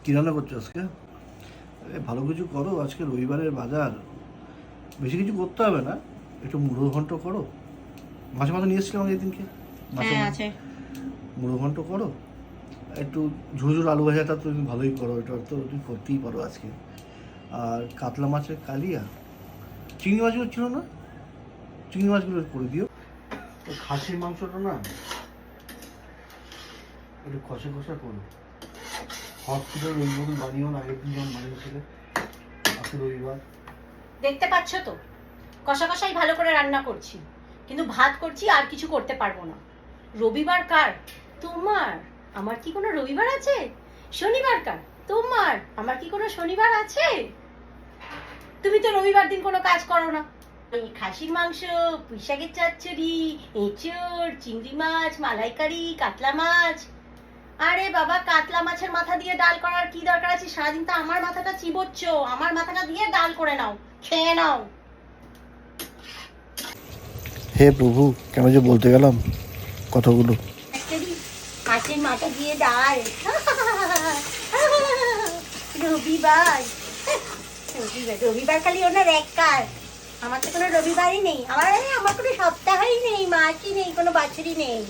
কি রান্না করছো আজকে? ভালো কিছু করো, আজকে রবিবারের বাজার। বেশি কিছু করতে হবে না, একটু মুড়ো ঘন্ট করো। মাছে মাথা নিয়ে এসেছিলাম এদিনকে। হ্যাঁ আছে। মুড়ো ঘন্ট করো, একটু ঝুরঝুর আলু ভাজাটা তো তুমি ভালোই করো, এটা তো তুমি করতেই পারো আজকে। আর কাতলা মাছের কালিয়া, চিংড়ি মাছগুলো ছিল না, চিংড়ি মাছগুলো করে দিও। ওই খাসির মাংসটা না একটু কষা কষা করো। হসপিটাল ওই মতন বানিয়েও না, আগের দিন যখন বানিয়েছিলে। আজকে রবিবার। দেখতে পাচ্ছ তো, কষা কষাই ভালো করে রান্না করছি, কিন্তু ভাত করছি আর কিছু করতে পারবো না। রবিবার কার? তোমার। আমার কি কোনো রবিবার আছে? শনিবার কার? তোমার। আমার কি কোনো শনিবার আছে? তুমি তো রবিবার দিন কোনো কাজ করো না। এই খাসির মাংস, পুঁই শাকের চচ্চড়ি, এঁচড়, চিংড়ি মাছ, মালাইকারি, কাতলা মাছ। আরে বাবা, কাতলা মাছের মাথা দিয়ে ডাল করার কি দরকার আছে? সারাদিন তো আমার মাথাটা চিবোচ্ছ, আমার মাথাটা দিয়ে ডাল করে নাও, খেয়ে নাও। হে প্রভু, কেন যে বলতে গেলাম কথাগুলো। অ্যাকচুয়ালি মাছের মাথা দিয়ে ডাল। রবিবার, রবিবার খালি ওনার এক কাজ। আমার তো কোনো রবিবারই নেই, আমার কোনো সপ্তাহই নেই, মাসই নেই, কোনো বছরই নেই।